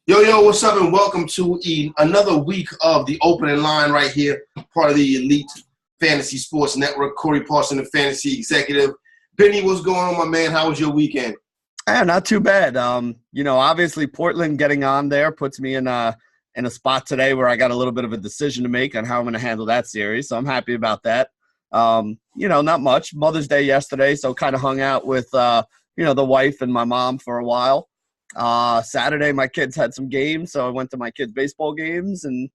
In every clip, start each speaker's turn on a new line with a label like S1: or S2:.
S1: Yo, what's up, and welcome to another week of the opening line right here, part of the Elite Fantasy Sports Network. Corey Parson, the fantasy executive. Benny, what's going on, my man? How was your weekend?
S2: Not too bad. Obviously Portland getting on there puts me in a spot today where I got a little bit of a decision to make on how I'm going to handle that series. So I'm happy about that. Not much. Mother's Day yesterday, so kind of hung out with, the wife and my mom for a while. Saturday, my kids had some games, so I went to my kids' baseball games and,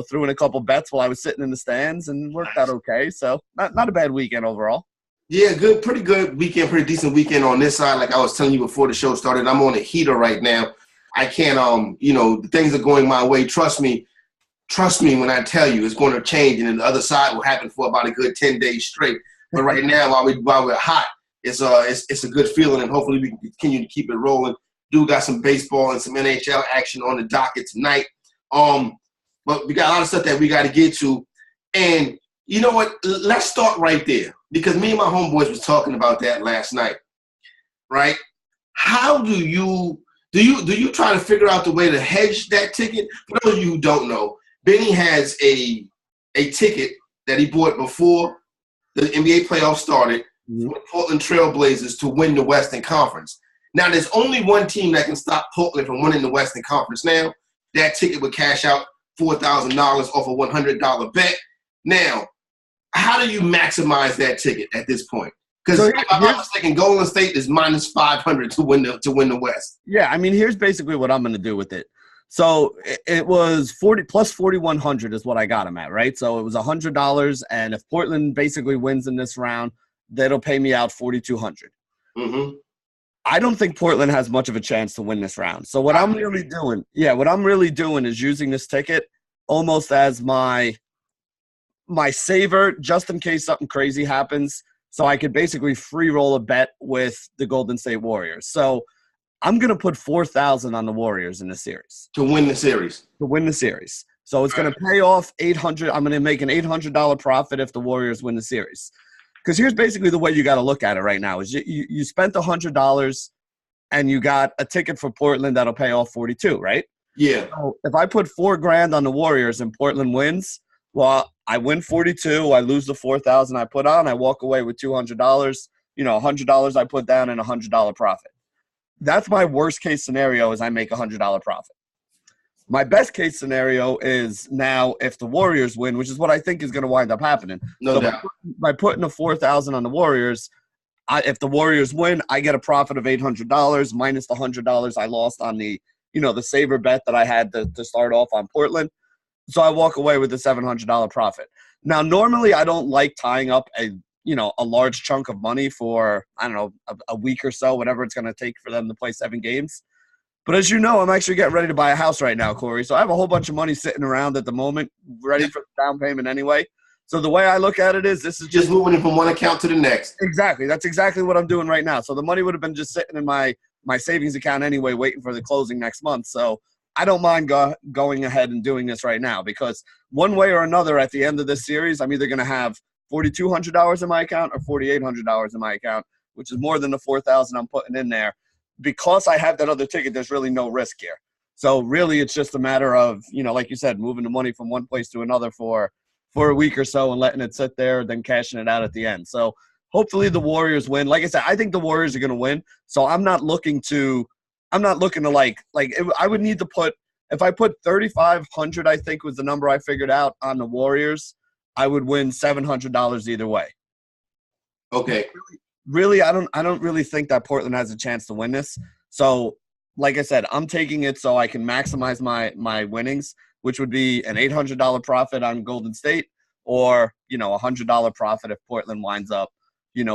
S2: threw in a couple bets while I was sitting in the stands and worked out okay. So not a bad weekend overall.
S1: Yeah, good, pretty good weekend, pretty decent weekend on this side. Like I was telling you before the show started, I'm on a heater right now. I can't, the things are going my way. Trust me when I tell you it's going to change, and then the other side will happen for about a good 10 days straight. But right now, while we're hot, it's a good feeling, and hopefully we can continue to keep it rolling. Do got some baseball and some NHL action on the docket tonight. But we got a lot of stuff that we got to get to. And you know what? Let's start right there, because me and my homeboys was talking about that last night, right? How do you try to figure out the way to hedge that ticket? For those of you who don't know, Benny has a ticket that he bought before the NBA playoffs started for the Portland Trail Blazers to win the Western Conference. Now, there's only one team that can stop Portland from winning the Western Conference now. That ticket would cash out $4,000 off a $100 bet. Now, how do you maximize that ticket at this point? Because if I'm not mistaken, Golden State is minus 500 to win the West.
S2: Yeah, I mean, here's basically what I'm going to do with it. So it was 40 plus 4,100 is what I got him at, right? So it was $100, and if Portland basically wins in this round, that'll pay me out 4,200.
S1: Mm-hmm.
S2: I don't think Portland has much of a chance to win this round. So what I'm really doing is using this ticket almost as my saver, just in case something crazy happens. So I could basically free roll a bet with the Golden State Warriors. So I'm going to put 4,000 on the Warriors in the series.
S1: To win the series.
S2: So it's going to pay off $800. I'm going to make an $800 profit if the Warriors win the series. Because here's basically the way you got to look at it right now is you spent $100 and you got a ticket for Portland that'll pay off 42, right?
S1: Yeah.
S2: So if I put $4,000 on the Warriors and Portland wins, well, I win 42. I lose the 4,000 I put on. I walk away with $200. $100 I put down and $100 profit. That's my worst case scenario is I make $100 profit. My best case scenario is now if the Warriors win, which is what I think is going to wind up happening.
S1: No doubt.
S2: By putting the 4,000 on the Warriors, if the Warriors win, I get a profit of $800 minus the $100 I lost on the saver bet that I had to start off on Portland. So I walk away with a $700 profit. Now, normally I don't like tying up a large chunk of money for, a week or so, whatever it's going to take for them to play 7 games. But as you know, I'm actually getting ready to buy a house right now, Corey. So I have a whole bunch of money sitting around at the moment, ready for the down payment anyway. So the way I look at it is this is
S1: just moving it from one account to the next.
S2: Exactly. That's exactly what I'm doing right now. So the money would have been just sitting in my savings account anyway, waiting for the closing next month. So I don't mind going ahead and doing this right now because one way or another at the end of this series, I'm either going to have $4,200 in my account or $4,800 in my account, which is more than the 4,000 I'm putting in there. Because I have that other ticket, there's really no risk here. So really it's just a matter of, like you said, moving the money from one place to another for a week or so and letting it sit there, then cashing it out at the end. So hopefully the Warriors win. Like I said, I think the Warriors are going to win. So I'm not looking to I would need to put, if I put 3,500, I think was the number I figured out on the Warriors, I would win $700 either way.
S1: Okay.
S2: Really, I don't really think that Portland has a chance to win this. So, like I said, I'm taking it so I can maximize my winnings, which would be an $800 profit on Golden State or, a $100 profit if Portland winds up,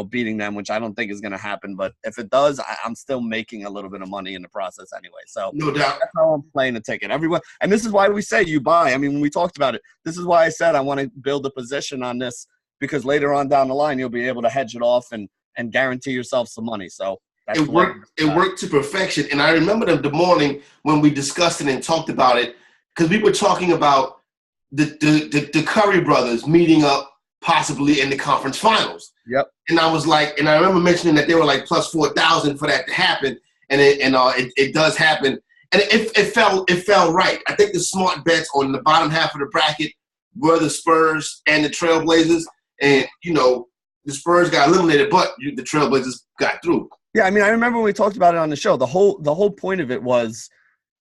S2: beating them, which I don't think is going to happen. But if it does, I'm still making a little bit of money in the process anyway. So
S1: no doubt.
S2: That's how I'm playing the ticket. Everyone, and this is why we say you buy. I mean, when we talked about it, this is why I said I want to build a position on this because later on down the line, you'll be able to hedge it off and guarantee yourself some money. So that's
S1: it worked to perfection. And I remember the morning when we discussed it and talked about it, because we were talking about the Curry brothers meeting up possibly in the conference finals.
S2: Yep.
S1: And I was like, and I remember mentioning that they were like plus 4,000 for that to happen, and it does happen. and it fell right. I think the smart bets on the bottom half of the bracket were the Spurs and the Trailblazers, and the Spurs got eliminated, but the Trailblazers got through.
S2: Yeah, I mean, I remember when we talked about it on the show. The whole point of it was,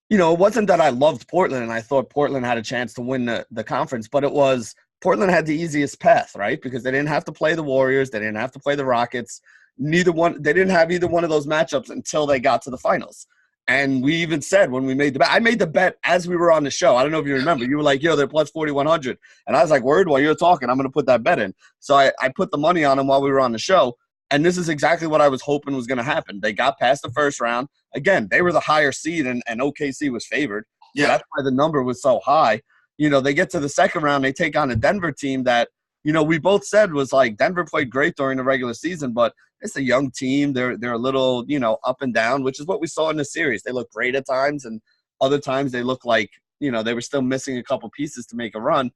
S2: it wasn't that I loved Portland and I thought Portland had a chance to win the conference, but it was Portland had the easiest path, right? Because they didn't have to play the Warriors, they didn't have to play the Rockets. They didn't have either one of those matchups until they got to the finals. And we even said when we made the bet, I made the bet as we were on the show. I don't know if you remember. You were like, yo, they're plus 4,100. And I was like, word, while you're talking, I'm going to put that bet in. So I put the money on them while we were on the show. And this is exactly what I was hoping was going to happen. They got past the first round. Again, they were the higher seed, and OKC was favored. Yeah. So that's why the number was so high. They get to the second round. They take on a Denver team that, we both said was like Denver played great during the regular season, but it's a young team. They're a little, up and down, which is what we saw in the series. They look great at times, and other times they look like, they were still missing a couple pieces to make a run.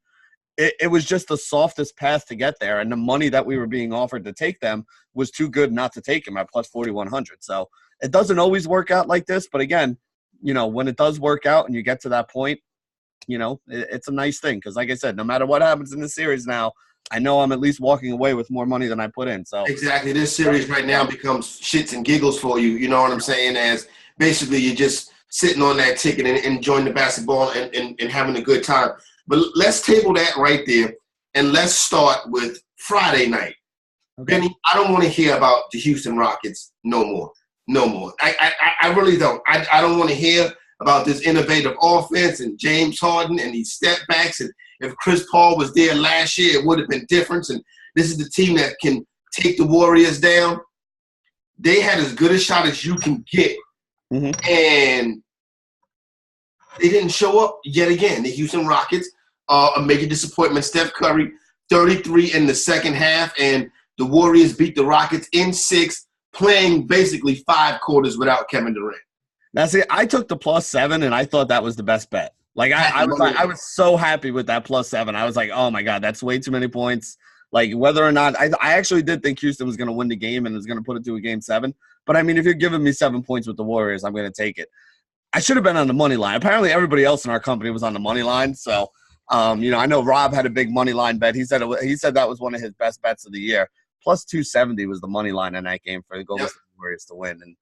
S2: It was just the softest path to get there, and the money that we were being offered to take them was too good not to take them at plus 4,100. So it doesn't always work out like this, but again, when it does work out and you get to that point, it's a nice thing because, like I said, no matter what happens in the series now, I know I'm at least walking away with more money than I put in. So
S1: exactly, this series right now becomes shits and giggles for you. You know what I'm saying? As basically you're just sitting on that ticket and enjoying the basketball and having a good time. But let's table that right there, and let's start with Friday night. Okay. Benny, I don't want to hear about the Houston Rockets no more. No more. I really don't. I don't want to hear about this innovative offense and James Harden and these step backs. And if Chris Paul was there last year, it would have been different. And this is the team that can take the Warriors down. They had as good a shot as you can get. Mm-hmm. And they didn't show up yet again. The Houston Rockets are a major disappointment. Steph Curry, 33 in the second half, and the Warriors beat the Rockets in 6, playing basically 5 quarters without Kevin Durant.
S2: Now, see, I took the +7, and I thought that was the best bet. Like, I was so happy with that +7. I was like, oh, my God, that's way too many points. Like, whether or not – I actually did think Houston was going to win the game and was going to put it to a Game 7. But, I mean, if you're giving me 7 points with the Warriors, I'm going to take it. I should have been on the money line. Apparently, everybody else in our company was on the money line. So, I know Rob had a big money line bet. He said that was one of his best bets of the year. +270 was the money line in that game for the Golden State Warriors to win. And,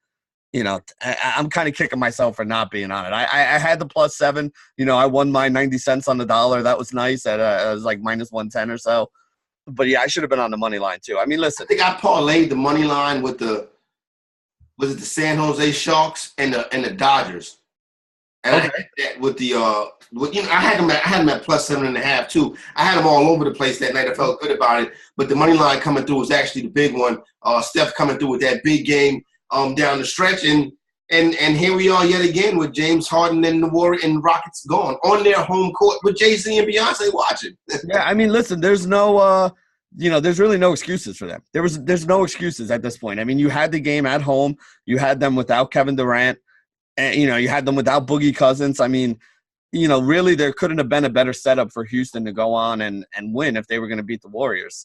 S2: I'm kind of kicking myself for not being on it. I had the +7. I won my 90 cents on the dollar. That was nice. It was like -110 or so. But, yeah, I should have been on the money line, too. I mean, listen.
S1: I think I parlayed the money line with the San Jose Sharks and the Dodgers. And okay. I had that with the I had them at +7.5 too. I had them all over the place that night. I felt good about it. But the money line coming through was actually the big one. Steph coming through with that big game down the stretch, and here we are yet again with James Harden and the Warriors and Rockets gone on their home court with Jay-Z and Beyonce watching.
S2: Yeah, I mean, listen, there's no there's really no excuses for them. There's no excuses at this point. I mean, you had the game at home. You had them without Kevin Durant. And, you had them without Boogie Cousins. I mean, really there couldn't have been a better setup for Houston to go on and win if they were going to beat the Warriors.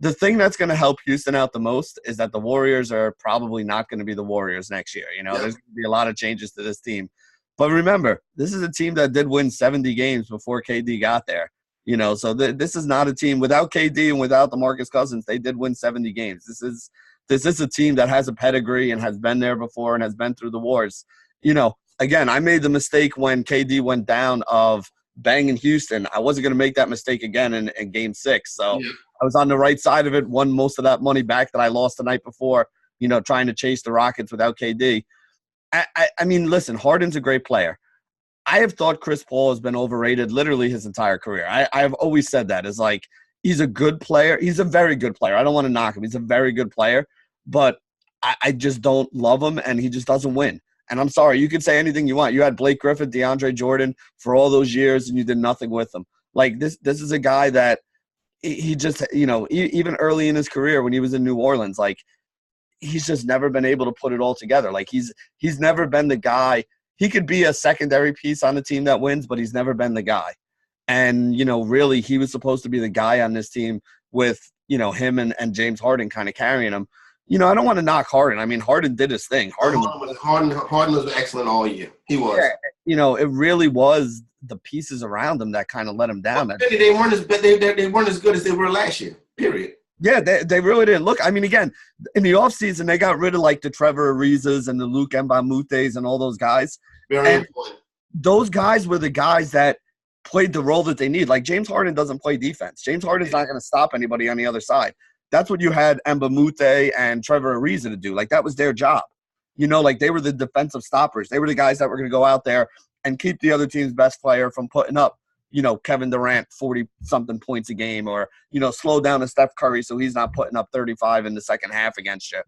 S2: The thing that's going to help Houston out the most is that the Warriors are probably not going to be the Warriors next year. There's going to be a lot of changes to this team. But remember, this is a team that did win 70 games before KD got there. So this is not a team without KD and without DeMarcus Cousins. They did win 70 games. This is a team that has a pedigree and has been there before and has been through the wars. Again, I made the mistake when KD went down of banging Houston. I wasn't going to make that mistake again in Game 6. So I was on the right side of it, won most of that money back that I lost the night before, trying to chase the Rockets without KD. I mean, listen, Harden's a great player. I have thought Chris Paul has been overrated literally his entire career. I have always said that. It's like he's a good player. He's a very good player. I don't want to knock him. He's a very good player. But I just don't love him, and he just doesn't win. And I'm sorry, you can say anything you want. You had Blake Griffin, DeAndre Jordan for all those years, and you did nothing with them. Like, this is a guy that he just, even early in his career when he was in New Orleans, like, he's just never been able to put it all together. Like, he's never been the guy. He could be a secondary piece on the team that wins, but he's never been the guy. And, really, he was supposed to be the guy on this team with, him and James Harden kind of carrying him. I don't want to knock Harden. I mean, Harden did his thing.
S1: Harden was excellent all year. He was.
S2: Yeah, it really was the pieces around him that kind of let him down.
S1: Well, they weren't as good as they were last year. Period.
S2: Yeah, they really didn't. Look, I mean, again, in the offseason, they got rid of like the Trevor Arizas and the Luke Mbamutes and all those guys.
S1: Very important.
S2: Those guys were the guys that played the role that they need. Like James Harden doesn't play defense. James Harden's not going to stop anybody on the other side. That's what you had Mbamute and Trevor Ariza to do. Like that was their job. Like they were the defensive stoppers. They were the guys that were going to go out there and keep the other team's best player from putting up, Kevin Durant 40-something points a game, or, slow down a Steph Curry so he's not putting up 35 in the second half against you.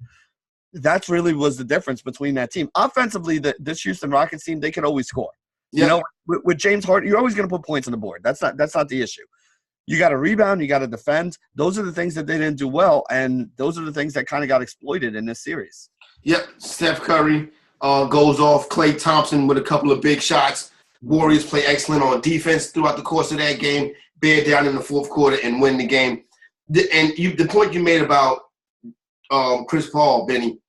S2: That's really was the difference between that team. Offensively, this Houston Rockets team, they can always score. Yeah. With James Harden, you're always going to put points on the board. That's not the issue. You got to rebound. You got to defend. Those are the things that they didn't do well, and those are the things that kind of got exploited in this series.
S1: Yep. Steph Curry goes off. Klay Thompson with a couple of big shots. Warriors play excellent on defense throughout the course of that game, bear down in the fourth quarter and win the game. The point you made about Chris Paul, Benny,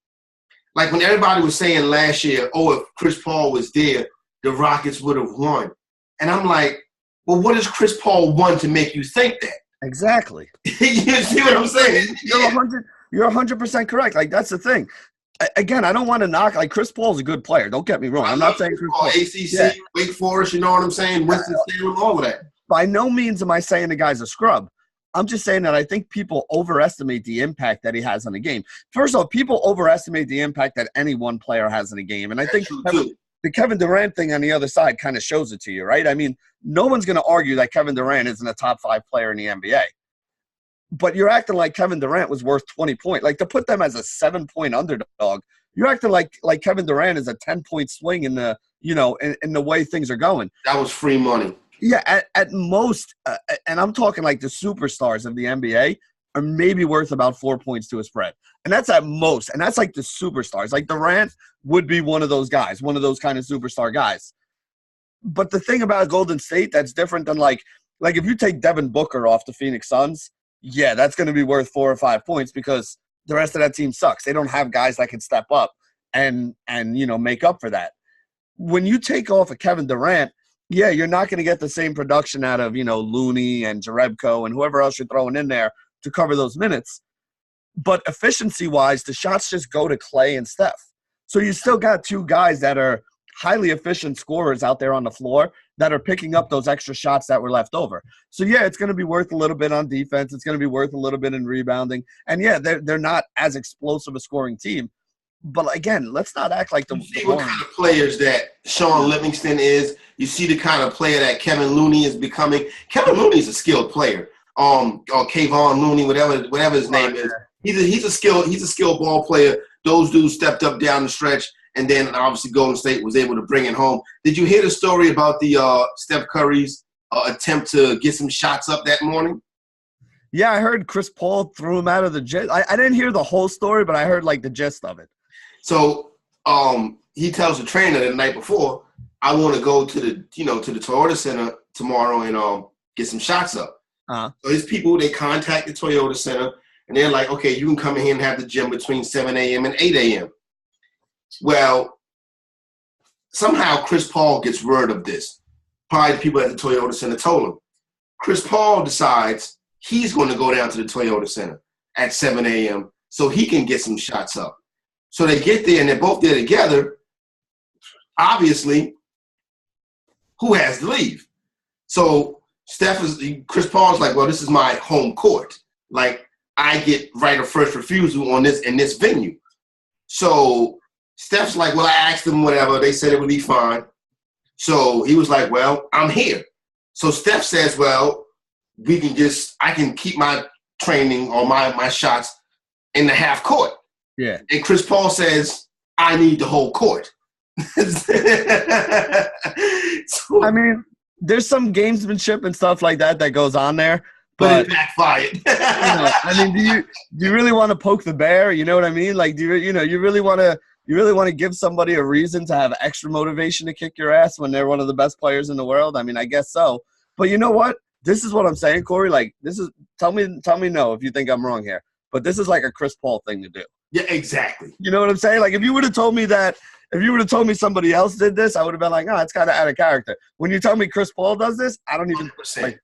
S1: like when everybody was saying last year, if Chris Paul was there, the Rockets would have won. And I'm like, well, what does Chris Paul want to make you think that?
S2: Exactly.
S1: You see what I'm saying?
S2: You're 100% correct. Like, that's the thing. Again, I don't want to knock. Like, Chris Paul's a good player. Don't get me wrong. I'm not saying Chris Paul.
S1: ACC, Wake Forest, you know what I'm saying? Winston-Salem, all of that.
S2: By no means am I saying the guy's a scrub. I'm just saying that I think people overestimate the impact that he has on a game. First of all, people overestimate the impact that any one player has in a game. And I think the Kevin Durant thing on the other side kind of shows it to you, right? I mean, no one's going to argue that Kevin Durant isn't a top 5 player in the NBA. But you're acting like Kevin Durant was worth 20 points. Like, to put them as a 7-point underdog, you're acting like Kevin Durant is a 10-point swing in the, in the way things are going.
S1: That was free money.
S2: Yeah, at most, and I'm talking like the superstars of the NBA are maybe worth about 4 points to a spread. And that's at most. And that's like the superstars. Like Durant would be one of those guys, one of those kind of superstar guys. But the thing about Golden State that's different than like if you take Devin Booker off the Phoenix Suns, yeah, that's going to be worth 4 or 5 points because the rest of that team sucks. They don't have guys that can step up and make up for that. When you take off a Kevin Durant, yeah, you're not going to get the same production out of, Looney and Jerebko and whoever else you're throwing in there to cover those minutes. But efficiency-wise, the shots just go to Klay and Steph. So you still got 2 guys that are highly efficient scorers out there on the floor that are picking up those extra shots that were left over. So, yeah, it's going to be worth a little bit on defense. It's going to be worth a little bit in rebounding. And, yeah, they're not as explosive a scoring team. But, again, let's not act like the –
S1: You see what kind of players that Sean Livingston is. You see the kind of player that Kevin Looney is becoming. Kevin Looney is a skilled player. Or Kayvon Looney, whatever his name is. He's a skilled ball player. Those dudes stepped up down the stretch. And then, obviously, Golden State was able to bring it home. Did you hear the story about the Steph Curry's attempt to get some shots up that morning?
S2: Yeah, I heard Chris Paul threw him out of the gist. I didn't hear the whole story, but I heard, the gist of it.
S1: So he tells the trainer the night before, I want to go to the Toyota Center tomorrow and get some shots up.
S2: Uh-huh.
S1: So his people, they contact the Toyota Center, and they're like, okay, you can come in here and have the gym between 7 a.m. and 8 a.m. Well, somehow Chris Paul gets word of this. Probably the people at the Toyota Center told him. Chris Paul decides he's going to go down to the Toyota Center at 7 a.m. so he can get some shots up. So they get there, and they're both there together. Obviously, who has to leave? So Chris Paul's like, well, this is my home court. Like, I get right of first refusal on this in this venue. So Steph's like, well, I asked them whatever. They said it would be fine. So he was like, well, I'm here. So Steph says, well, I can keep my training or my shots in the half court.
S2: Yeah.
S1: And Chris Paul says, I need the whole court.
S2: I mean, there's some gamesmanship and stuff like that goes on there.
S1: But it backfired.
S2: Do you really want to poke the bear? You know what I mean? Like, you really want to give somebody a reason to have extra motivation to kick your ass when they're one of the best players in the world? I mean, I guess so. But you know what? This is what I'm saying, Corey. Like, tell me no if you think I'm wrong here. But this is like a Chris Paul thing to do.
S1: Yeah, exactly.
S2: You know what I'm saying? Like, if you would have told me that, if you would have told me somebody else did this, I would have been like, oh, it's kind of out of character. When you tell me Chris Paul does this, I don't even
S1: 100%.
S2: like.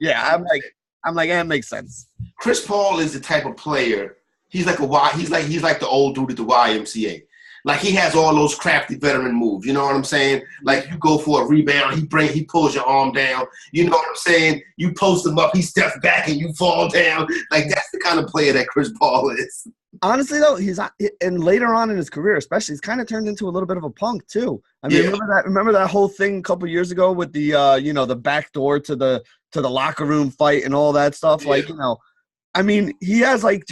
S2: Yeah,
S1: 100%.
S2: I'm like, it makes sense.
S1: Chris Paul is the type of player. He's like he's like the old dude at the YMCA. Like, he has all those crafty veteran moves. You know what I'm saying? Like, you go for a rebound, he pulls your arm down. You know what I'm saying? You post him up, he steps back and you fall down. Like, that's the kind of player that Chris Paul is.
S2: Honestly, though, and later on in his career, especially, he's kind of turned into a little bit of a punk too. I mean, remember that whole thing a couple years ago with the the back door to the locker room fight and all that stuff. Yeah. Like, I mean, he has like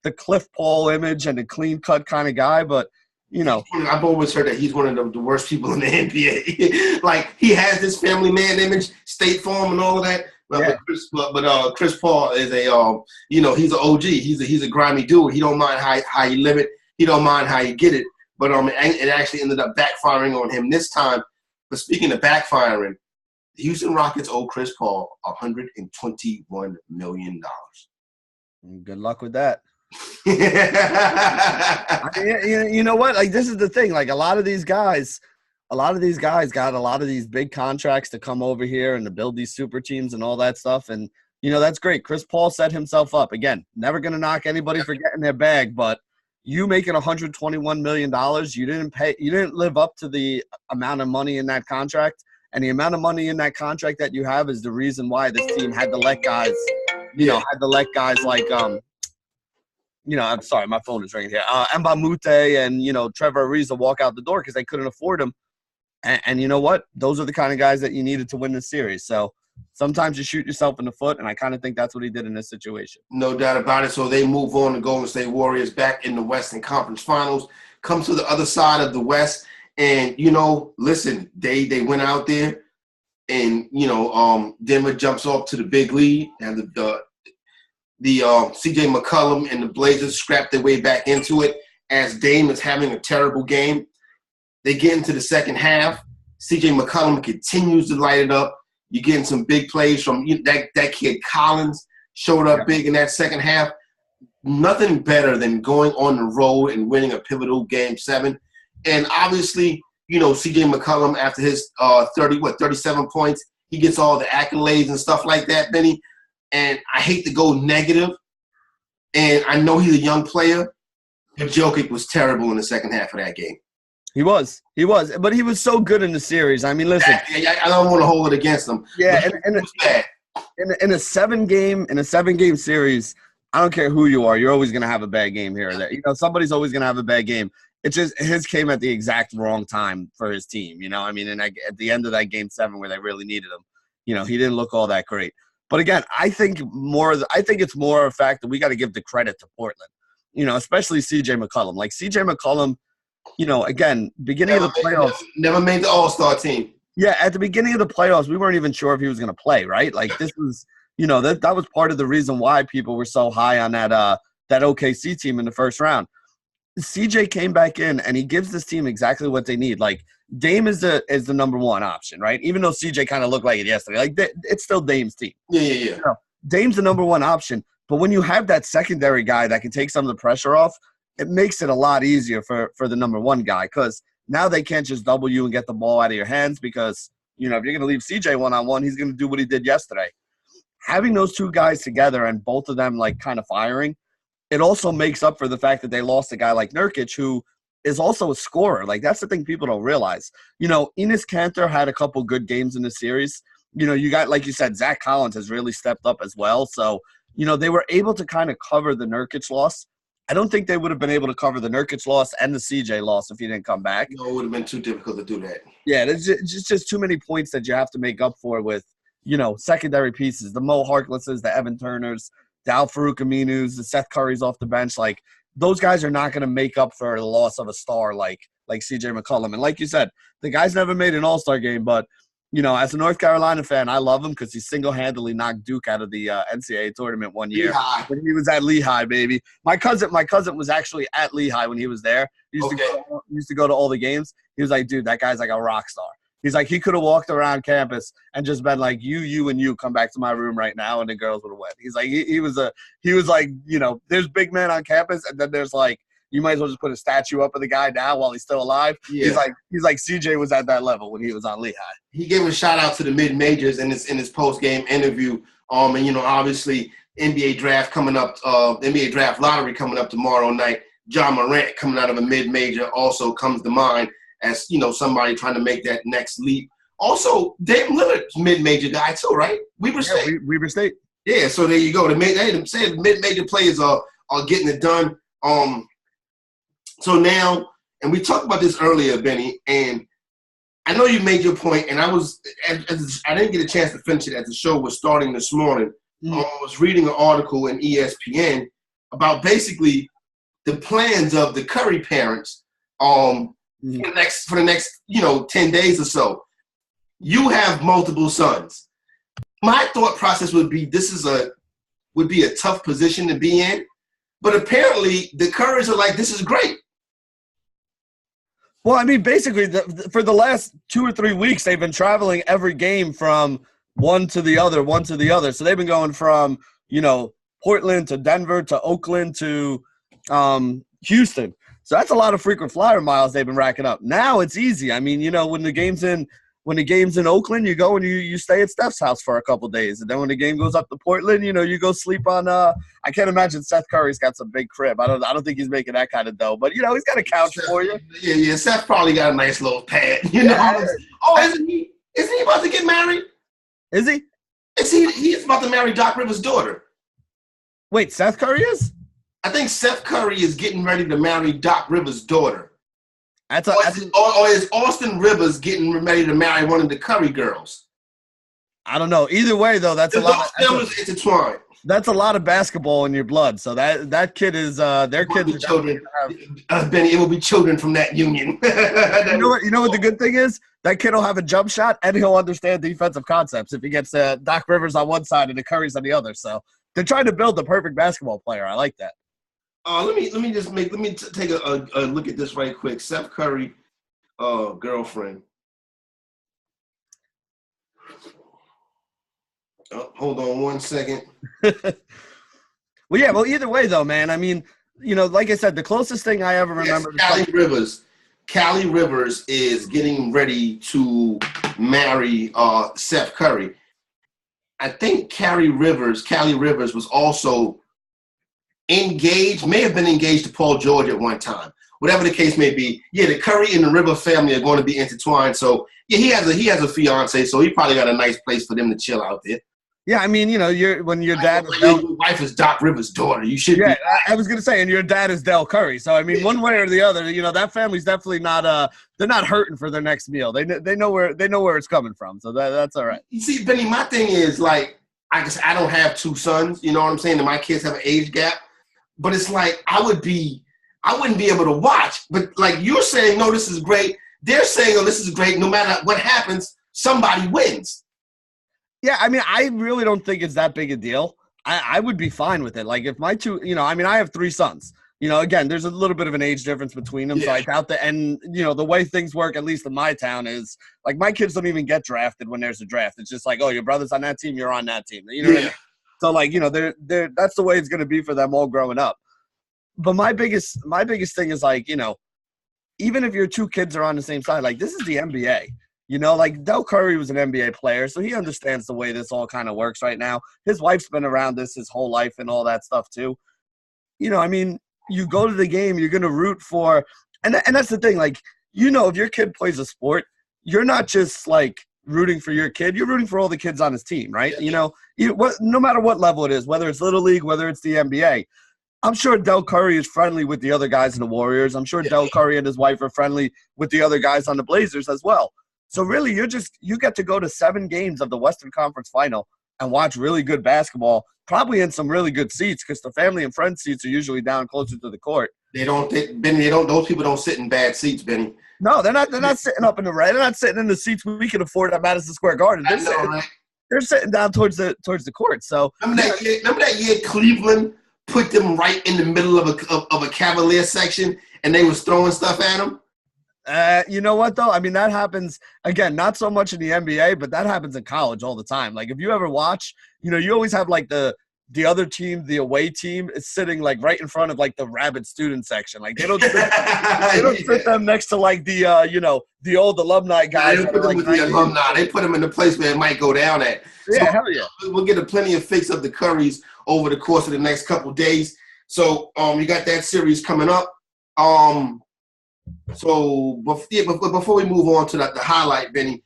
S2: the Cliff Paul image and the clean cut kind of guy, but
S1: I've always heard that he's one of the worst people in the NBA. Like, he has this family man image, State Farm and all of that. But Chris Paul is he's an OG. He's a grimy dude. He don't mind how you live it. He don't mind how you get it. But it actually ended up backfiring on him this time. But speaking of backfiring, the Houston Rockets owe Chris Paul $121 million.
S2: Good luck with that. You know what? Like, this is the thing. Like, a lot of these guys got a lot of these big contracts to come over here and to build these super teams and all that stuff. And, that's great. Chris Paul set himself up. Again, never going to knock anybody for getting their bag, but you making $121 million, you didn't live up to the amount of money in that contract. And the amount of money in that contract that you have is the reason why this team had to let guys, like, I'm sorry, my phone is ringing here. Mbamute and, Trevor Ariza walk out the door because they couldn't afford him. And you know what? Those are the kind of guys that you needed to win this series. So sometimes you shoot yourself in the foot, and I kind of think that's what he did in this situation.
S1: No doubt about it. So they move on to Golden State Warriors back in the Western Conference Finals, come to the other side of the West. And, listen, they went out there and, Denver jumps off to the big lead. And the C.J. McCollum and the Blazers scrap their way back into it as Dame is having a terrible game. They get into the second half. C.J. McCollum continues to light it up. You're getting some big plays from that kid Collins showed up big in that second half. Nothing better than going on the road and winning a pivotal Game 7. And obviously, C.J. McCollum, after his 37 points, he gets all the accolades and stuff like that, Benny. And I hate to go negative, and I know he's a young player, but Jokic was terrible in the second half of that game.
S2: He was, but he was so good in the series. I mean, listen.
S1: I don't want to hold it against him.
S2: Yeah, in a seven game series, I don't care who you are, you're always going to have a bad game here or there. Somebody's always going to have a bad game. It's just his came at the exact wrong time for his team. And at the end of that Game 7 where they really needed him, he didn't look all that great. But again, I think it's more a fact that we got to give the credit to Portland, especially C.J. McCollum. Like, C.J. McCollum, again, beginning of the playoffs.
S1: Never made the All-Star team.
S2: Yeah, at the beginning of the playoffs, we weren't even sure if he was going to play, right? Like, this was, that was part of the reason why people were so high on that OKC team in the first round. CJ came back in, and he gives this team exactly what they need. Like, Dame is the number one option, right? Even though CJ kind of looked like it yesterday. Like, it's still Dame's team.
S1: Yeah.
S2: Dame's the number one option. But when you have that secondary guy that can take some of the pressure off, it makes it a lot easier for the number one guy because now they can't just double you and get the ball out of your hands because, if you're going to leave CJ one-on-one, he's going to do what he did yesterday. Having those two guys together and both of them, like, kind of firing, it also makes up for the fact that they lost a guy like Nurkic, who is also a scorer. Like, that's the thing people don't realize. Enes Kanter had a couple good games in the series. You got, like you said, Zach Collins has really stepped up as well. So, they were able to kind of cover the Nurkic loss. I don't think they would have been able to cover the Nurkic loss and the CJ loss if he didn't come back.
S1: No, it would have been too difficult to do that.
S2: Yeah, there's just too many points that you have to make up for with, secondary pieces. The Mo Harklesses, the Evan Turners, the Al-Farouq Aminus, the Seth Currys off the bench. Like, those guys are not going to make up for the loss of a star like C.J. McCollum. And like you said, the guy's never made an All-Star game, but, as a North Carolina fan, I love him because he single-handedly knocked Duke out of the NCAA tournament one year when he was at Lehigh, baby. My cousin was actually at Lehigh when he was there. He used to go to all the games. He was like, dude, that guy's like a rock star. He's like, he could have walked around campus and just been like, you, and you come back to my room right now, and the girls would have went. He's like, he was like, there's big men on campus, and then there's like, you might as well just put a statue up of the guy now while he's still alive. Yeah. He's like CJ was at that level when he was on Lehigh.
S1: He gave a shout out to the mid majors in his post game interview. And obviously NBA draft coming up, NBA draft lottery coming up tomorrow night. John Morant coming out of a mid major also comes to mind as somebody trying to make that next leap. Also, Dave Lillard's mid major guy too, right? Weber State.
S2: Weber State.
S1: Yeah, so there you go. The mid major players are getting it done. So now, and we talked about this earlier, Benny, and I know you made your point, and I didn't get a chance to finish it as the show was starting this morning. I was reading an article in ESPN about basically the plans of the Curry parents for the next 10 days or so. You have multiple sons. My thought process would be would be a tough position to be in, but apparently the Currys are like, this is great.
S2: Well, I mean, basically, for the last 2 or 3 weeks, they've been traveling every game from one to the other. So they've been going from, Portland to Denver to Oakland to Houston. So that's a lot of frequent flyer miles they've been racking up. Now it's easy. I mean, when the game's in Oakland, you go and you stay at Steph's house for a couple days. And then when the game goes up to Portland, you go sleep on I can't imagine Seth Curry's got some big crib. I don't think he's making that kind of dough. But he's got a couch for you.
S1: Yeah, Seth probably got a nice little pad. Oh, isn't he about to get married?
S2: Is he?
S1: He's about to marry Doc Rivers' daughter.
S2: Wait, Seth Curry is?
S1: I think Seth Curry is getting ready to marry Doc Rivers' daughter. Or is Austin Rivers getting ready to marry one of the Curry girls?
S2: I don't know. Either way, though, that's a lot.
S1: Those intertwined.
S2: That's a lot of basketball in your blood. So that kid is their kids.
S1: Children, Benny. It will be children from that union.
S2: You know what the good thing is? That kid will have a jump shot and he'll understand defensive concepts if he gets Doc Rivers on one side and the Currys on the other. So they're trying to build the perfect basketball player. I like that.
S1: Let me take a look at this right quick. Seth Curry, girlfriend. Oh, hold on one second.
S2: Well, either way though, man. I mean, like I said, the closest thing I ever remember.
S1: Callie Rivers is getting ready to marry Seth Curry. I think Callie Rivers was also engaged, may have been engaged to Paul George at one time. Whatever the case may be, the Curry and the River family are going to be intertwined. So he has a fiance, so he probably got a nice place for them to chill out there.
S2: Yeah, I mean, when your dad is
S1: your wife is Doc Rivers' daughter, you should.
S2: Yeah, I was gonna say, and your dad is Del Curry. So I mean, one way or the other, that family's definitely not. They're not hurting for their next meal. They know where it's coming from. So that's all right.
S1: You see, Benny, my thing is like, I don't have two sons. You know what I'm saying? And my kids have an age gap. But it's like I wouldn't be able to watch. But like you're saying, no, this is great. They're saying, oh, this is great. No matter what happens, somebody wins.
S2: Yeah, I mean, I really don't think it's that big a deal. I would be fine with it. Like if my two, I have 3 sons. Again, there's a little bit of an age difference between them. Yeah. So I doubt that. And, the way things work, at least in my town, is like my kids don't even get drafted when there's a draft. It's just like, oh, your brother's on that team, you're on that team. You know what I mean? So like, they're that's the way it's going to be for them all growing up. But my biggest thing is like, even if your 2 kids are on the same side, like this is the NBA. Like Del Curry was an NBA player, so he understands the way this all kind of works right now. His wife's been around this his whole life and all that stuff too. I mean, you go to the game, you're going to root for – and that's the thing. Like, if your kid plays a sport, you're not just like rooting for your kid. You're rooting for all the kids on his team, right?
S1: Yeah.
S2: No matter what level it is, whether it's Little League, whether it's the NBA. I'm sure Del Curry is friendly with the other guys in the Warriors. I'm sure Del Curry and his wife are friendly with the other guys on the Blazers as well. So really, you get to go to 7 games of the Western Conference Final and watch really good basketball, probably in some really good seats because the family and friends seats are usually down closer to the court.
S1: Those people don't sit in bad seats, Benny.
S2: No, they're not sitting up in the right. They're not sitting in the seats we can afford at Madison Square Garden. They're sitting down towards the court. So
S1: remember that year Cleveland put them right in the middle of a Cavalier section and they was throwing stuff at them?
S2: You know what, though? I mean, that happens, again, not so much in the NBA, but that happens in college all the time. Like, if you ever watch, you always have, like, the other team, the away team, is sitting, like, right in front of, like, the rabid student section. Like, they don't sit them next to, like, the old alumni guys.
S1: They put them with the alumni. They put them in the place where it might go down at.
S2: Yeah, hell yeah.
S1: We'll get plenty of fix of the Currys over the course of the next couple of days. So, you got that series coming up. So, before we move on to the highlight, Benny,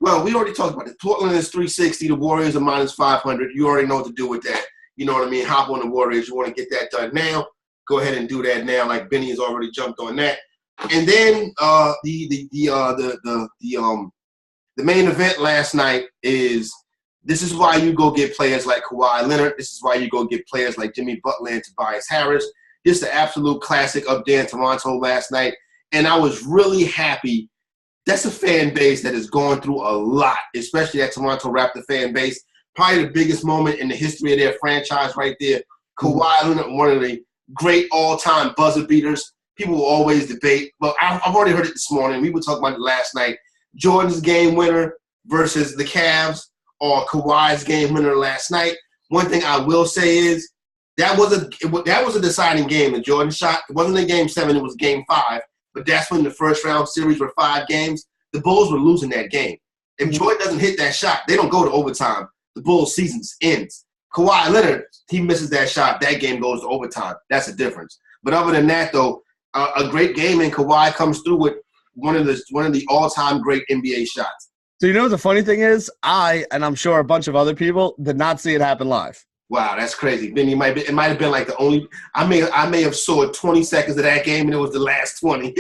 S1: well, we already talked about it. Portland is 360. The Warriors are minus 500. You already know what to do with that. You know what I mean? Hop on the Warriors. You want to get that done now, go ahead and do that now. Like Benny has already jumped on that. And then the main event last night is this is why you go get players like Kawhi Leonard. This is why you go get players like Jimmy Butler and Tobias Harris. This is the absolute classic up there in Toronto last night. And I was really happy. That's a fan base that is going through a lot, especially that Toronto Raptor fan base. Probably the biggest moment in the history of their franchise right there. Kawhi Leonard, one of the great all-time buzzer beaters. People will always debate. Well, I've already heard it this morning. We were talking about it last night. Jordan's game winner versus the Cavs or Kawhi's game winner last night. One thing I will say is that was a deciding game. The Jordan shot. It wasn't in Game 7. It was Game 5. But that's when the first round series were 5 games. The Bulls were losing that game. If Jordan doesn't hit that shot, they don't go to overtime. The Bulls' season ends. Kawhi Leonard, he misses that shot. That game goes to overtime. That's the difference. But other than that, though, a great game, and Kawhi comes through with one of the all-time great NBA shots.
S2: So you know what the funny thing is? And I'm sure a bunch of other people, did not see it happen live.
S1: Wow, that's crazy. Benny, it might have been like the only – I may have saw 20 seconds of that game, and it was the last 20.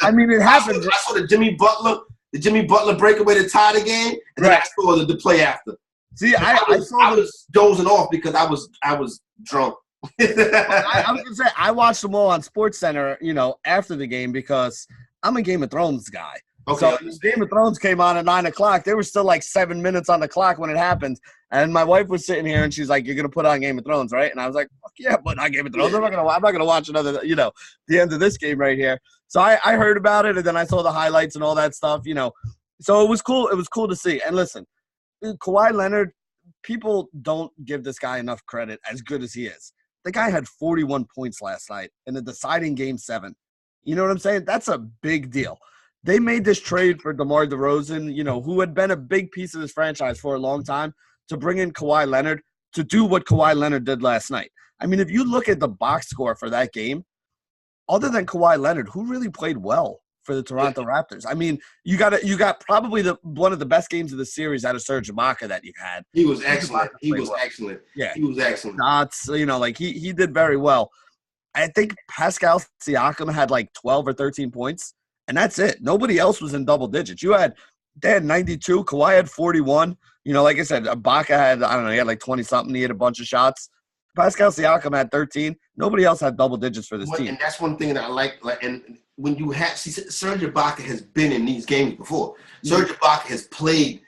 S2: I mean, it happened.
S1: I saw the Jimmy Butler breakaway to tie the game, and then I saw the play after.
S2: See, I
S1: was dozing off because I was drunk.
S2: I was going to say, I watched them all on SportsCenter, after the game because I'm a Game of Thrones guy. Okay. So Game of Thrones came on at 9 o'clock. There was still like 7 minutes on the clock when it happened. And my wife was sitting here and she's like, "You're going to put on Game of Thrones, right?" And I was like, "Fuck yeah, put on Game of Thrones. I'm not going to watch another, the end of this game right here." So I heard about it and then I saw the highlights and all that stuff, So it was cool. It was cool to see. And listen, Kawhi Leonard, people don't give this guy enough credit as good as he is. The guy had 41 points last night in the deciding Game 7. You know what I'm saying? That's a big deal. They made this trade for DeMar DeRozan, who had been a big piece of this franchise for a long time, to bring in Kawhi Leonard to do what Kawhi Leonard did last night. I mean, if you look at the box score for that game, other than Kawhi Leonard, who really played well for the Toronto Raptors? I mean, you got probably one of the best games of the series out of Serge Ibaka that you've had.
S1: He was excellent. Excellent.
S2: Yeah,
S1: he was excellent.
S2: Shots, he did very well. I think Pascal Siakam had like 12 or 13 points. And that's it. Nobody else was in double digits. They had 92. Kawhi had 41. Like I said, Ibaka had, I don't know, he had like 20-something. He had a bunch of shots. Pascal Siakam had 13. Nobody else had double digits for this team.
S1: And that's one thing that I like. And when you have – Serge Ibaka has been in these games before. Serge Ibaka has played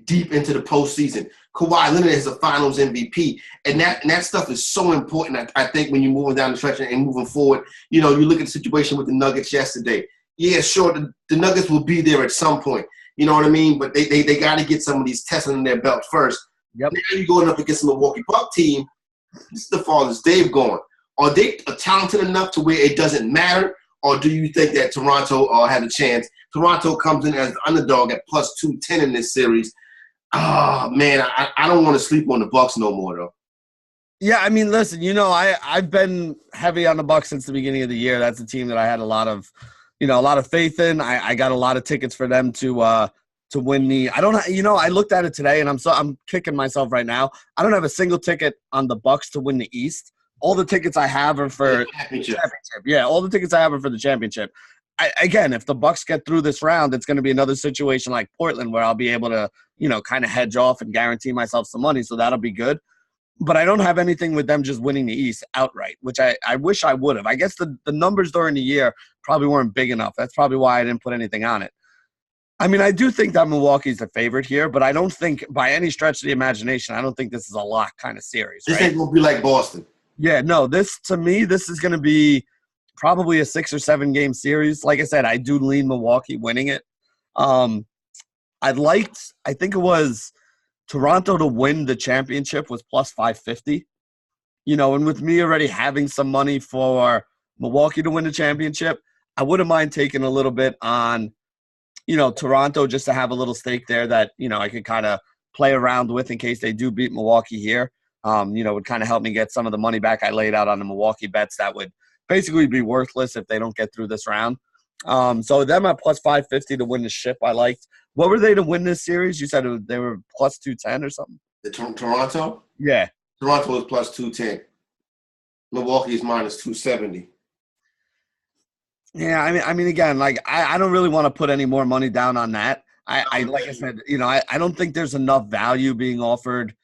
S1: deep into the postseason. Kawhi Leonard is a finals MVP. And that stuff is so important, I think, when you're moving down the stretch and moving forward. You look at the situation with the Nuggets yesterday. Yeah, sure, the Nuggets will be there at some point. You know what I mean? But they got to get some of these tests under their belt first.
S2: Yep.
S1: Now you're going up against the Milwaukee Bucks team. This is the farthest they've gone. Are they talented enough to where it doesn't matter? Or do you think that Toronto has a chance? Toronto comes in as the underdog at plus 210 in this series. Oh, man, I don't want to sleep on the Bucks no more, though.
S2: Yeah, I mean, listen, I've been heavy on the Bucks since the beginning of the year. That's a team that I had a lot of faith in. I got a lot of tickets for them to win the. I looked at it today and I'm kicking myself right now. I don't have a single ticket on the Bucks to win the East. All the tickets I have are for the championship. Yeah, all the tickets I have are for the championship. Again, if the Bucks get through this round, it's going to be another situation like Portland where I'll be able to, kind of hedge off and guarantee myself some money. So that'll be good. But I don't have anything with them just winning the East outright, which I wish I would have. I guess the numbers during the year probably weren't big enough. That's probably why I didn't put anything on it. I mean, I do think that Milwaukee's the favorite here, but I don't think by any stretch of the imagination, I don't think this is a lock kind of series.
S1: This ain't going to be like Boston.
S2: Yeah, no, to me, this is going to be probably a 6 or 7 game series. Like I said, I do lean Milwaukee winning it. I think it was Toronto to win the championship was plus 550. And with me already having some money for Milwaukee to win the championship, I wouldn't mind taking a little bit on, Toronto just to have a little stake there that, I could kind of play around with in case they do beat Milwaukee here. Would kind of help me get some of the money back I laid out on the Milwaukee bets that would basically be worthless if they don't get through this round. So them at plus 550 to win the ship, I liked. What were they to win this series? You said they were plus 210 or something?
S1: The Toronto?
S2: Yeah.
S1: Toronto was plus 210. Milwaukee is minus 270.
S2: Yeah, I mean, again, like I don't really want to put any more money down on that. I like I said, I don't think there's enough value being offered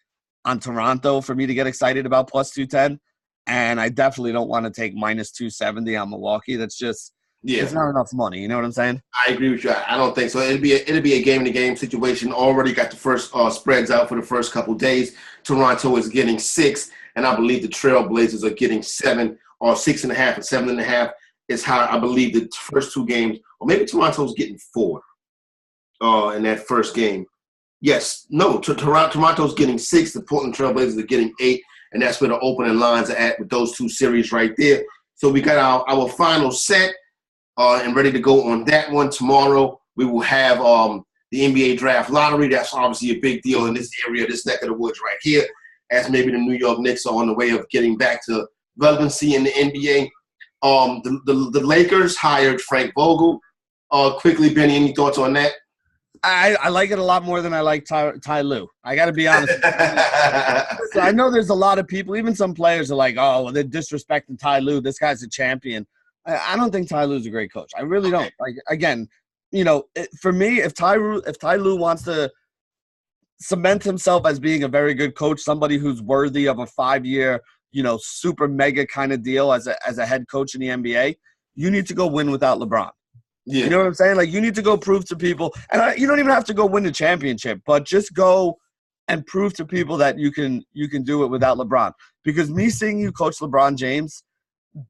S2: on Toronto for me to get excited about plus 210, and I definitely don't want to take minus 270 on Milwaukee. That's just it's not enough money. You know what I'm saying?
S1: I agree with you. I don't think so. It'll be a game in the game situation. Already got the first spreads out for the first couple days. Toronto is getting 6, and I believe the Trailblazers are getting 7 or 6.5 and 7.5 is how I believe the first 2 games, or maybe Toronto's getting 4 in that first game. Yes, no, Toronto's getting 6. The Portland Trailblazers are getting 8, and that's where the opening lines are at with those 2 series right there. So we got our final set and ready to go on that one. Tomorrow we will have the NBA Draft Lottery. That's obviously a big deal in this area, this neck of the woods right here, as maybe the New York Knicks are on the way of getting back to relevancy in the NBA. The Lakers hired Frank Vogel. Quickly, Benny, any thoughts on that?
S2: I like it a lot more than I like Ty Lue. I got to be honest. So I know there's a lot of people, even some players are like, oh, well, they're disrespecting Ty Lue. This guy's a champion. I don't think Ty Lue's a great coach. I really don't. Like, again, for me, if Ty Lue wants to cement himself as being a very good coach, somebody who's worthy of a 5-year, super mega kind of deal as a head coach in the NBA, you need to go win without LeBron. Yeah. You know what I'm saying? Like, you need to go prove to people, and you don't even have to go win the championship, but just go and prove to people that you can do it without LeBron. Because me seeing you coach LeBron James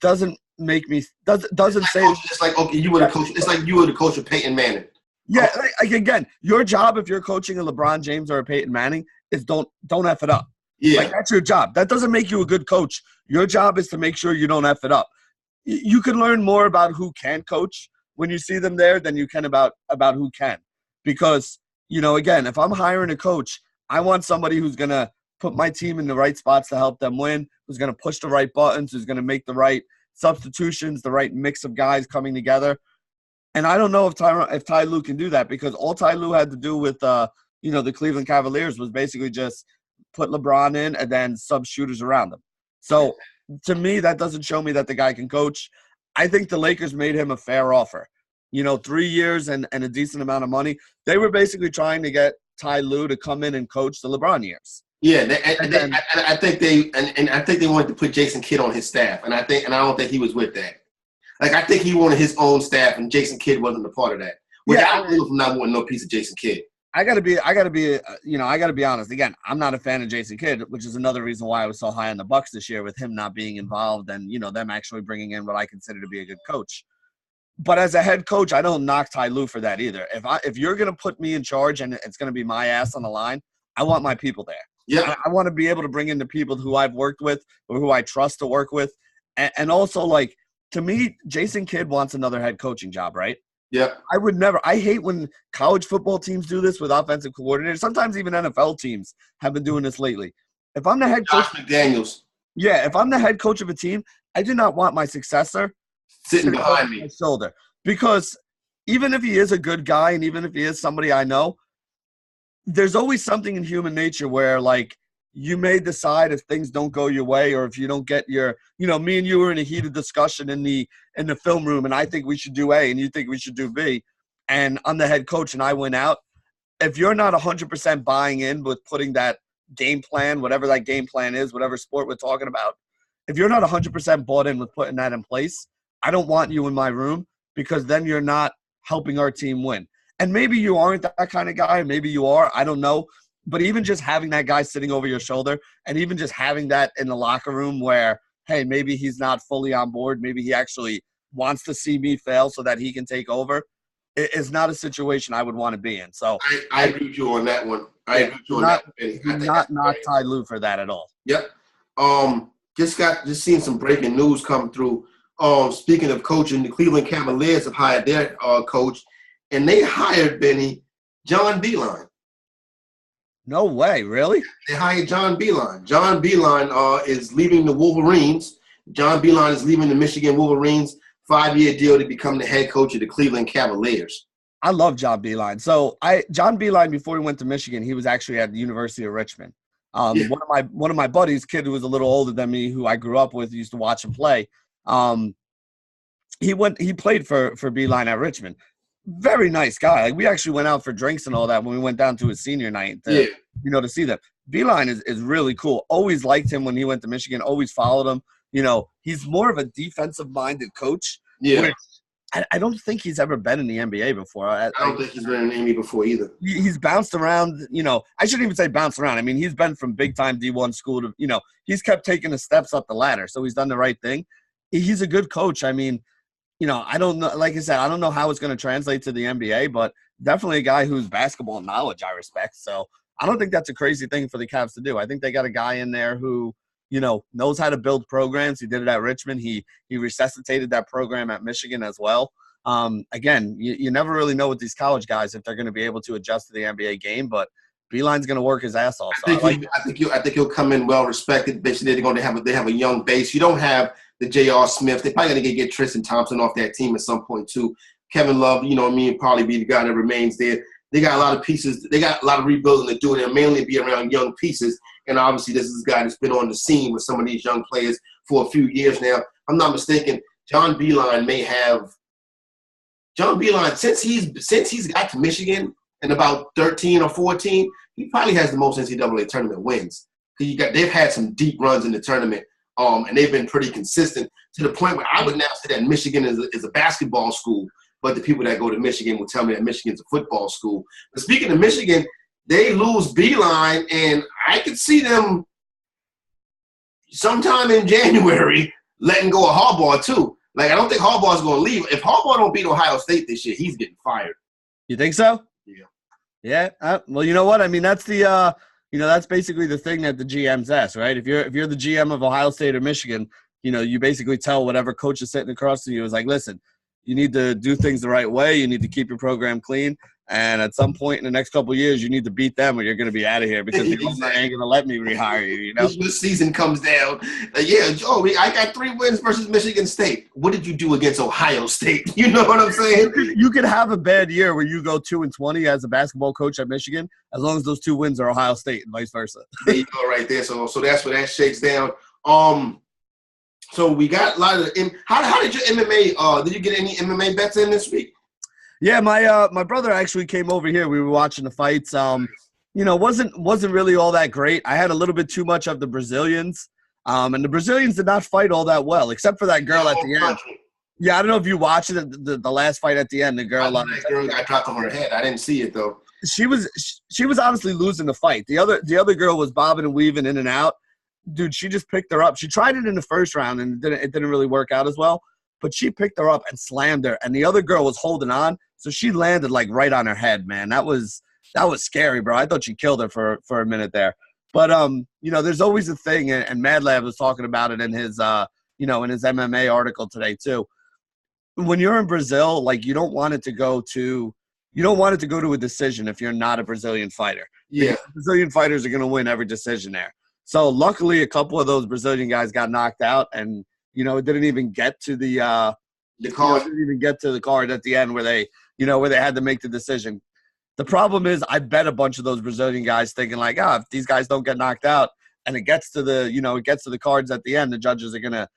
S2: doesn't make me doesn't say
S1: it's like okay, you were the coach. It's like you were the coach of Peyton Manning.
S2: Yeah, like again, your job if you're coaching a LeBron James or a Peyton Manning is don't F it up. Yeah, like that's your job. That doesn't make you a good coach. Your job is to make sure you don't F it up. You can learn more about who can coach when you see them there than you can about who can. Because, again, if I'm hiring a coach, I want somebody who's going to put my team in the right spots to help them win, who's going to push the right buttons, who's going to make the right substitutions, the right mix of guys coming together. And I don't know if Ty Lue can do that, because all Ty Lue had to do with the Cleveland Cavaliers was basically just put LeBron in and then sub shooters around them. So to me, that doesn't show me that the guy can coach. I think the Lakers made him a fair offer. 3 years and a decent amount of money. They were basically trying to get Ty Lue to come in and coach the LeBron years.
S1: Yeah, I think they wanted to put Jason Kidd on his staff, and I don't think he was with that. Like, I think he wanted his own staff, and Jason Kidd wasn't a part of that. Which I don't know from not wanting no piece of Jason Kidd.
S2: I gotta be honest. Again, I'm not a fan of Jason Kidd, which is another reason why I was so high on the Bucks this year with him not being involved and them actually bringing in what I consider to be a good coach. But as a head coach, I don't knock Ty Lue for that either. If you're gonna put me in charge and it's gonna be my ass on the line, I want my people there. Yeah, I want to be able to bring in the people who I've worked with or who I trust to work with, and also, like, to me, Jason Kidd wants another head coaching job, right?
S1: Yeah.
S2: I hate when college football teams do this with offensive coordinators. Sometimes even NFL teams have been doing this lately. If I'm the head coach,
S1: Josh McDaniels.
S2: Yeah, if I'm the head coach of a team, I do not want my successor
S1: sitting behind me.
S2: My shoulder. Because even if he is a good guy and even if he is somebody I know, there's always something in human nature where, like, you may decide if things don't go your way or if you don't get your, me and you were in a heated discussion in the film room and I think we should do A and you think we should do B, and I'm the head coach and I went out. If you're not 100% buying in with putting that game plan, whatever that game plan is, whatever sport we're talking about, if you're not 100% bought in with putting that in place, I don't want you in my room, because then you're not helping our team win. And maybe you aren't that kind of guy. Maybe you are. I don't know. But even just having that guy sitting over your shoulder and even just having that in the locker room where, hey, maybe he's not fully on board. Maybe he actually wants to see me fail so that he can take over, is not a situation I would want to be in. So
S1: I agree with you on that one. I agree with you on that one.
S2: Do not knock Ty Lue for that at all.
S1: Yep. Just seeing some breaking news come through. Speaking of coaching, the Cleveland Cavaliers have hired their coach, and they hired John Beilein.
S2: No way, really?
S1: They hired John Beilein. John Beilein is leaving the Wolverines. John Beilein is leaving the Michigan Wolverines. 5-year deal to become the head coach of the Cleveland Cavaliers.
S2: I love John Beilein. So John Beilein, before he went to Michigan, he was actually at the University of Richmond. One of my buddies, kid who was a little older than me, who I grew up with, used to watch him play. He played for Beilein at Richmond. Very nice guy. Like, we actually went out for drinks and all that when we went down to his senior night to see them. Beilein is really cool. Always liked him when he went to Michigan. Always followed him. He's more of a defensive-minded coach.
S1: Yeah.
S2: Which I don't think he's ever been in the NBA before. I
S1: don't think he's been in the NBA before either.
S2: He's bounced around. I shouldn't even say bounced around. I mean, he's been from big-time D1 school to, he's kept taking the steps up the ladder. So he's done the right thing. He's a good coach. I mean, I don't know. Like I said, I don't know how it's going to translate to the NBA, but definitely a guy who's basketball knowledge I respect. So I don't think that's a crazy thing for the Cavs to do. I think they got a guy in there who, knows how to build programs. He did it at Richmond. He resuscitated that program at Michigan as well. Again, you never really know with these college guys if they're going to be able to adjust to the NBA game, but Beilein's going to work his ass off. So
S1: I think he'll come in well respected. Basically, they have a young base. You don't have the J.R. Smith. They're probably going to get Tristan Thompson off that team at some point too. Kevin Love, probably be the guy that remains there. They got a lot of pieces. They got a lot of rebuilding to do, and they'll mainly be around young pieces. And obviously, this is a guy that's been on the scene with some of these young players for a few years now. If I'm not mistaken, John Beilein, since he's got to Michigan in about 13 or 14, he probably has the most NCAA tournament wins. They've had some deep runs in the tournament, and they've been pretty consistent to the point where I would now say that Michigan is a basketball school, but the people that go to Michigan will tell me that Michigan's a football school. But speaking of Michigan, they lose Beilein, and I could see them sometime in January letting go of Harbaugh too. Like, I don't think Harbaugh's going to leave. If Harbaugh don't beat Ohio State this year, he's getting fired.
S2: You think so?
S1: Yeah.
S2: Yeah. Well, you know what? I mean, that's the that's basically the thing that the GMs ask, right? If you're the GM of Ohio State or Michigan, you basically tell whatever coach is sitting across from you is like, listen, you need to do things the right way. You need to keep your program clean. And at some point in the next couple of years, you need to beat them or you're going to be out of here because the owner ain't going to let me rehire you,
S1: This season comes down. Joe, I got 3 wins versus Michigan State. What did you do against Ohio State? You know what I'm saying?
S2: You could have a bad year where you go 2-20 as a basketball coach at Michigan, as long as those 2 wins are Ohio State and vice versa.
S1: There you go right there. So that's where that shakes down. So we got a lot of how did your MMA did you get any MMA bets in this week?
S2: Yeah, my brother actually came over here. We were watching the fights. Wasn't really all that great. I had a little bit too much of the Brazilians. And the Brazilians did not fight all that well, except for that girl at the end. Yeah, I don't know if you watched it, the last fight at the end. The girl
S1: got dropped on her head. I didn't see it though.
S2: She was honestly losing the fight. The other girl was bobbing and weaving in and out. Dude, she just picked her up. She tried it in the first round and it didn't really work out as well. But she picked her up and slammed her, and the other girl was holding on, so she landed like right on her head. Man, that was scary, bro. I thought she killed her for a minute there. But there's always a thing, and Mad Lab was talking about it in his in his MMA article today too. When you're in Brazil, like you don't want it to go to a decision if you're not a Brazilian fighter.
S1: Yeah,
S2: Brazilian fighters are going to win every decision there. So luckily, a couple of those Brazilian guys got knocked out, and it didn't even get to the card. Didn't even get to the card at the end where they had to make the decision. The problem is, I bet a bunch of those Brazilian guys thinking like, if these guys don't get knocked out, and it gets to the cards at the end, the judges are gonna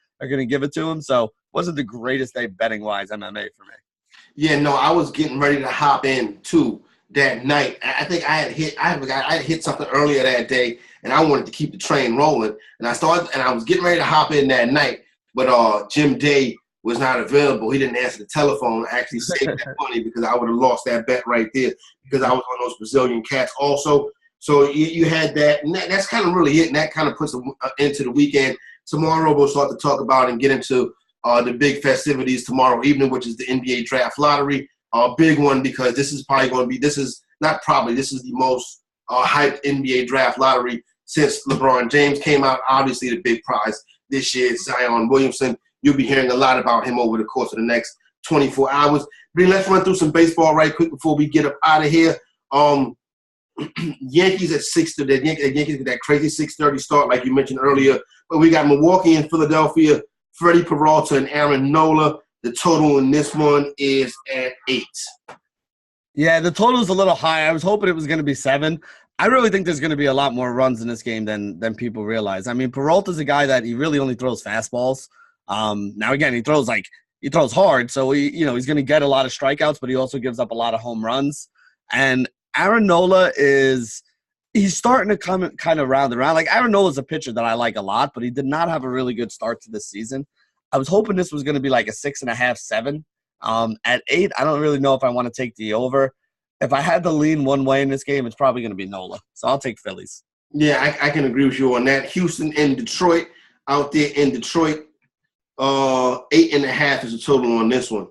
S2: give it to them. So it wasn't the greatest day betting wise MMA for me.
S1: Yeah, no, I was getting ready to hop in too that night. I think I had hit something earlier that day, and I wanted to keep the train rolling. And I was getting ready to hop in that night. But Jim Day was not available. He didn't answer the telephone. I actually saved that money because I would have lost that bet right there because I was on those Brazilian cats also. So you had that. And that's kind of really it, and that kind of puts into the weekend. Tomorrow we'll start to talk about and get into the big festivities tomorrow evening, which is the NBA Draft Lottery. Big one because this is probably going to be – this is the most hyped NBA Draft Lottery since LeBron James came out. Obviously, the big prize this year is Zion Williamson. You'll be hearing a lot about him over the course of the next 24 hours. But let's run through some baseball right quick before we get up out of here. Yankees at 6:30. The Yankees get that crazy 6:30 start, like you mentioned earlier. But we got Milwaukee and Philadelphia, Freddie Peralta and Aaron Nola. The total in this one is at 8.
S2: Yeah, the total is a little high. I was hoping it was going to be 7. I really think there's going to be a lot more runs in this game than people realize. I mean, Peralta's a guy that he really only throws fastballs. Now again, he throws hard, so he's going to get a lot of strikeouts, but he also gives up a lot of home runs. And Aaron Nola he's starting to come kind of round around. Like, Aaron Nola's a pitcher that I like a lot, but he did not have a really good start to this season. I was hoping this was going to be like a 6.5, 7. At 8, I don't really know if I want to take the over. If I had to lean one way in this game, it's probably going to be Nola. So I'll take Phillies.
S1: Yeah, I can agree with you on that. Houston and Detroit, out there in Detroit, 8.5 is the total on this one.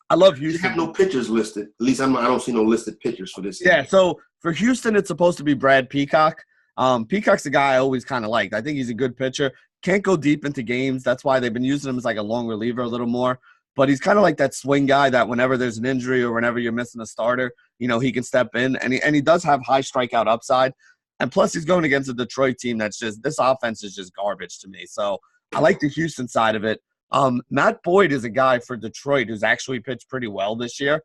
S2: I love Houston.
S1: You have no pitchers listed. At least I don't see no listed pitchers for this.
S2: Yeah, so for Houston, it's supposed to be Brad Peacock. Peacock's the guy I always kind of liked. I think he's a good pitcher. Can't go deep into games. That's why they've been using him as like a long reliever a little more. But he's kind of like that swing guy that whenever there's an injury or whenever you're missing a starter, he can step in. And he does have high strikeout upside. And plus, he's going against a Detroit team that's just – this offense is just garbage to me. So I like the Houston side of it. Matt Boyd is a guy for Detroit who's actually pitched pretty well this year.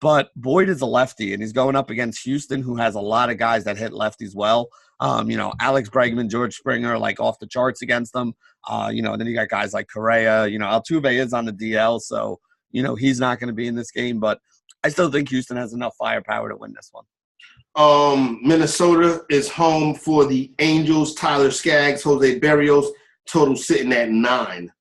S2: But Boyd is a lefty, and he's going up against Houston, who has a lot of guys that hit lefties well. Alex Bregman, George Springer, like off the charts against them. And then you got guys like Correa. Altuve is on the DL, so, he's not going to be in this game. But I still think Houston has enough firepower to win this one.
S1: Minnesota is home for the Angels. Tyler Skaggs, Jose Berrios, total sitting at 9.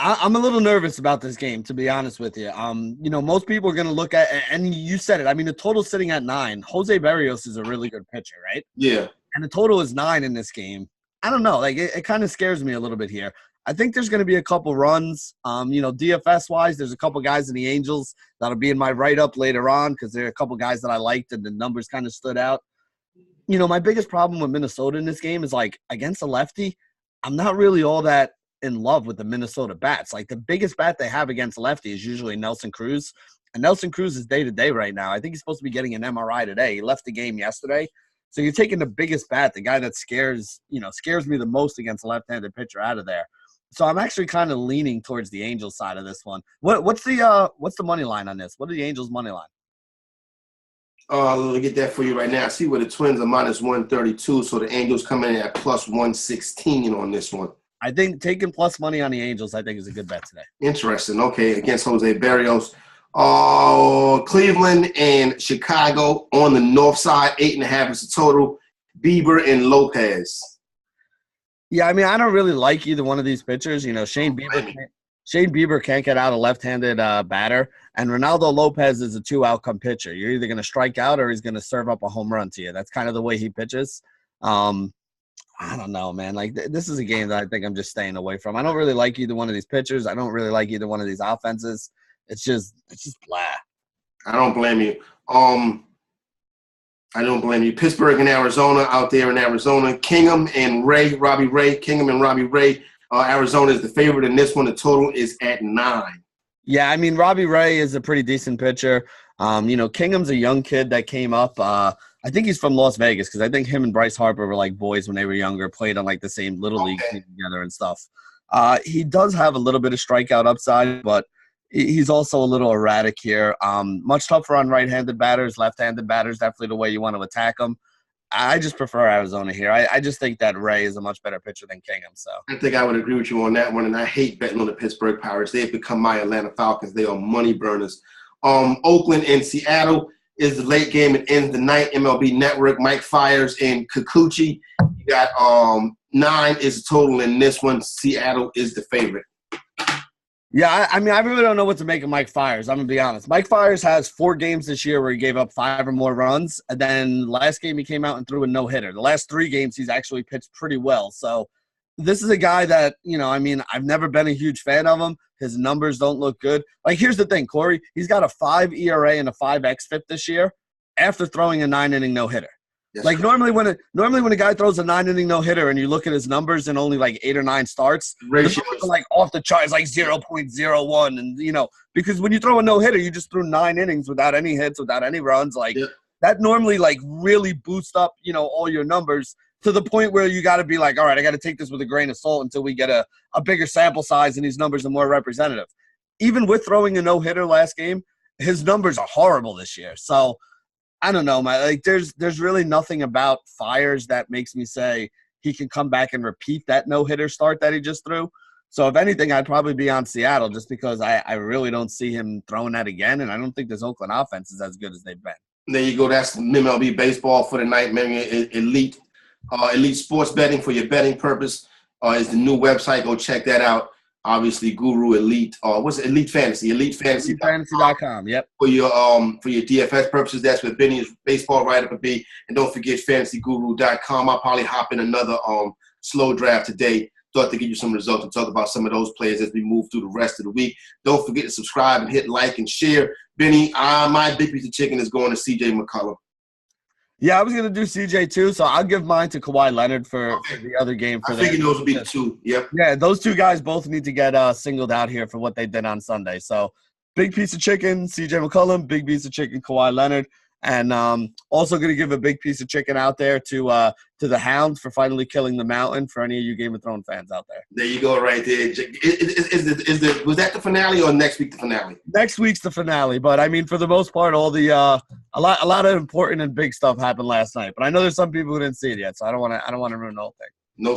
S2: I'm a little nervous about this game, to be honest with you. Most people are going to look at – and you said it. I mean, the total's sitting at 9. Jose Berrios is a really good pitcher, right?
S1: Yeah.
S2: And the total is 9 in this game. I don't know. Like, it kind of scares me a little bit here. I think there's going to be a couple runs. DFS-wise, there's a couple guys in the Angels that'll be in my write-up later on because there are a couple guys that I liked and the numbers kind of stood out. My biggest problem with Minnesota in this game is, like, against a lefty, I'm not really all that in love with the Minnesota bats. Like, the biggest bat they have against lefty is usually Nelson Cruz. And Nelson Cruz is day-to-day right now. I think he's supposed to be getting an MRI today. He left the game yesterday. So you're taking the biggest bat, the guy that scares me the most against a left-handed pitcher out of there. So I'm actually kind of leaning towards the Angels side of this one. What's the money line on this? What are the Angels' money line?
S1: Let me get that for you right now. I see where the Twins are minus 132, so the Angels come in at plus 116 on this one.
S2: I think taking plus money on the Angels, I think, is a good bet today.
S1: Interesting. Okay, against Jose Berrios. Cleveland and Chicago on the north side, 8.5 is the total. Bieber and Lopez.
S2: Yeah, I mean, I don't really like either one of these pitchers. Shane Bieber can't get out a left-handed batter, and Ronaldo Lopez is a 2-outcome pitcher. You're either going to strike out or he's going to serve up a home run to you. That's kind of the way he pitches. I don't know, man. Like, this is a game that I think I'm just staying away from. I don't really like either one of these pitchers. I don't really like either one of these offenses. It's just blah.
S1: I don't blame you. I don't blame you. Pittsburgh and Arizona, out there in Arizona. Kingham and Robbie Ray. Kingham and Robbie Ray. Arizona is the favorite in this one. The total is at 9.
S2: Yeah, I mean, Robbie Ray is a pretty decent pitcher. Kingham's a young kid that came up. I think he's from Las Vegas because I think him and Bryce Harper were like boys when they were younger, played on like the same little league team together and stuff. He does have a little bit of strikeout upside, but he's also a little erratic here. Much tougher on right-handed batters, left-handed batters, definitely the way you want to attack them. I just prefer Arizona here. I just think that Ray is a much better pitcher than Kingham. So
S1: I think I would agree with you on that one, and I hate betting on the Pittsburgh Pirates. They've become my Atlanta Falcons. They are money burners. Oakland and Seattle is the late game. It ends the night. MLB Network, Mike Fiers and Kikuchi. You got 9 is the total in this one. Seattle is the favorite.
S2: Yeah, I mean, I really don't know what to make of Mike Fiers. I'm going to be honest. Mike Fiers has 4 games this year where he gave up 5 or more runs. And then last game he came out and threw a no-hitter. The last 3 games he's actually pitched pretty well. So this is a guy that, I mean, I've never been a huge fan of him. His numbers don't look good. Like, here's the thing, Corey. He's got a 5 ERA and a 5 xFIP this year after throwing a 9-inning no-hitter.
S1: That's
S2: like,
S1: correct.
S2: normally when a guy throws a 9-inning no-hitter and you look at his numbers in only, like, 8 or 9 starts, the numbers are, like, off the charts, like 0.01. And, because when you throw a no-hitter, you just threw 9 innings without any hits, without any runs. Like, that normally, like, really boosts up, all your numbers to the point where you got to be like, all right, I got to take this with a grain of salt until we get a bigger sample size and these numbers are more representative. Even with throwing a no-hitter last game, his numbers are horrible this year. So, I don't know, man. Like, there's really nothing about Fiers that makes me say he can come back and repeat that no-hitter start that he just threw. So, if anything, I'd probably be on Seattle just because I really don't see him throwing that again, and I don't think this Oakland offense is as good as they've been.
S1: There you go. That's MLB baseball for the night, man. Elite sports betting for your betting purpose is the new website. Go check that out. Obviously, Guru Elite. What's it? Elite Fantasy?
S2: EliteFantasy.com. Yep.
S1: For your DFS purposes, that's where Benny's baseball write-up would be. And don't forget FantasyGuru.com. I'll probably hop in another slow draft today. Thought to give you some results and talk about some of those players as we move through the rest of the week. Don't forget to subscribe and hit like and share. Benny, my big piece of chicken is going to C.J. McCollum.
S2: Yeah, I was going to do CJ too, so I'll give mine to Kawhi Leonard for the other game.
S1: I figured those would be the two. Yep.
S2: Yeah, those two guys both need to get singled out here for what they did on Sunday. So, big piece of chicken, CJ McCollum. Big piece of chicken, Kawhi Leonard. And also going to give a big piece of chicken out there to the Hounds for finally killing the Mountain for any of you Game of Thrones fans out there.
S1: There you go, right there. Was that the finale or next week the finale?
S2: Next week's the finale, but I mean, for the most part, all the a lot of important and big stuff happened last night. But I know there's some people who didn't see it yet, so I don't want to ruin the whole thing.
S1: No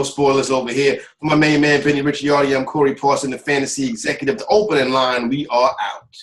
S1: spoilers over here. For my main man, Benny Ricciardi, I'm Corey Parson, the fantasy executive. The opening line, we are out.